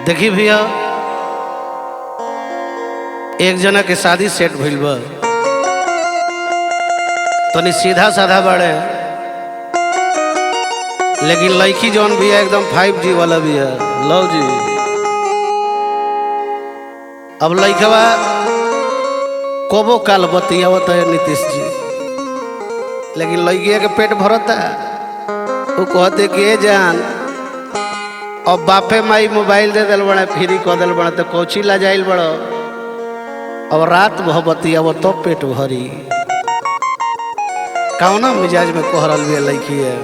देखी भैया एक जना के शादी सेट भइल बा तनी सीधा साधा बाड़े, लेकिन लड़की जौन भी है एकदम 5G वाला भी है। लो जी अब लड़कवा कोबो काल बतियावत है नीतीश जी, लेकिन लड़किया के पेट भरता। वो कहते कि जान अब बापे माई मोबाइल दे दिल बड़ा फ्री कह दिल बड़ा तो कोची ला जाइल बड़ो। अब रात भबती अब तो पेट भरी कौना मिजाज में कोहरल भी लड़की है।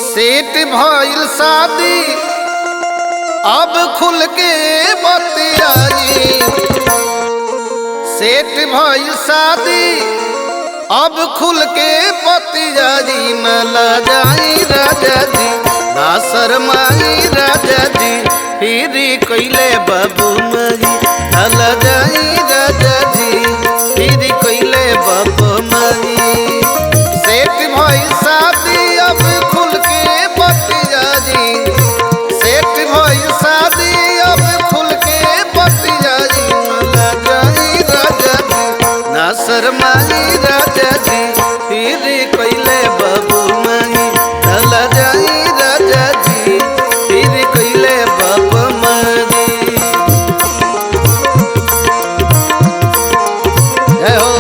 सेठ भइल शादी अब खुल के बतियाई, सेठ भइल शादी अब खुल के बतियाई। न लजाई राजा जी ना शरमाई राजा जी, फिर कैले बाबू मरी। न लजाई राजा जी फिर कैले बाबू मरी। सेठ भाई शादी अब खुल के बतियाई, सेठ भाई शादी अब खुल के बतियाई। न लजाई राजा जी ना शरमाई राजा जी, फिर कैले बाबू मरी। न लजाई राजा जी फिर कैले बाबू मरी। जय हो।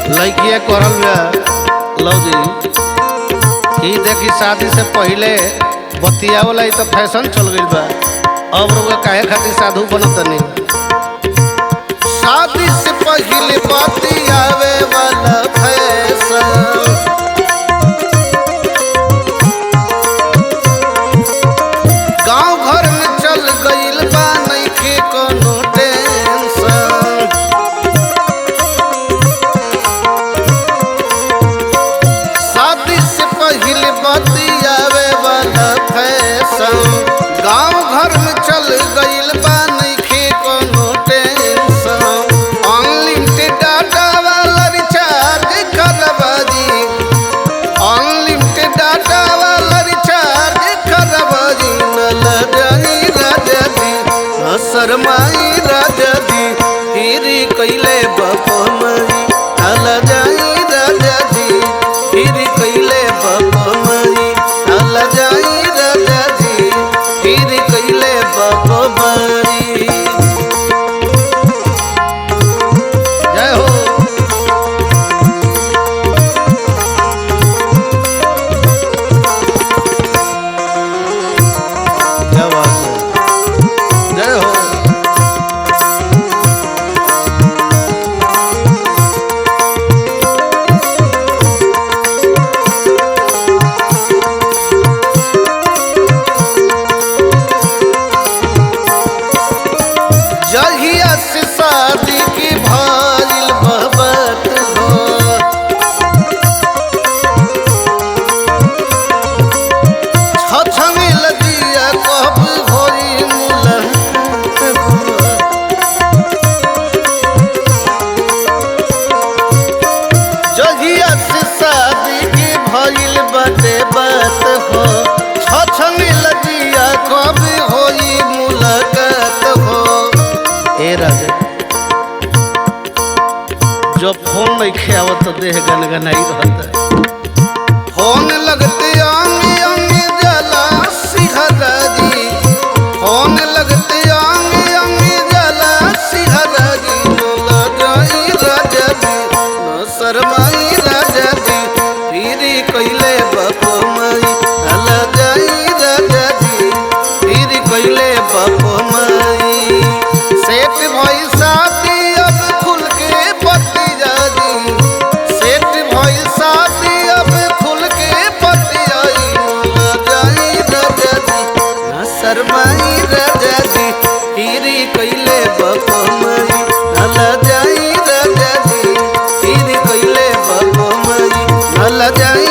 लड़किया करल लो जी ई देखी शादी से पहले बतिया वाला तो फैशन चल गई बा। अब लोग काहे खातिर साधु बनत नहीं। शादी से पहले बतियावे वाला फैशन गांव घर में चल गइल बा, नइखे कोनो टेंशन। शादी से पहले बतियावे वाला फैशन गांव घर में चल गइल बा, नइखे कोनो टेंशन। अनलिमिटेड डाटा वाला रिचार्ज करवा जी, अनलिमिटेड डाटा वाला रिचार्ज करवा जी। न लजाई राजा जी न शरमाई राजा जी, फिर कैले बाबू मरी। न लजाई राजा जी फिर कैले बाबू मरी। न लजाई राजा जी फिर कैले बाबू मरी। जय हो। क्या बात है। जय हो। जहिया से शादी की भइल बहबत हो, छछने लगिया कब होई मुलाकात हो। जहिया से शादी की भइल बाते बात हो, छछने लगिया कब होई मुलाकात हो। ए राजा जब फोन नहीं खेवत तो देह गनगनाई रहता। फोन लगते आंगे आंगे जला सिहरा जी, फोन लगते आंगे आंगे जला सिहरा जी। न लजाई राजा जी न शरमाई राजा जी, फिर कैले बाबू मरी। न लजाई राजा जी फिर कैले बाबू मरी। सेठ भई शादी अब खुल के बतियाई, सेठ भई शादी अब खुल के बतियाई। न लजाई राजा जी न शरमाई राजा जी, कैले बकमई नल जाई राजा जी, तीर कैले बकमई नल जाई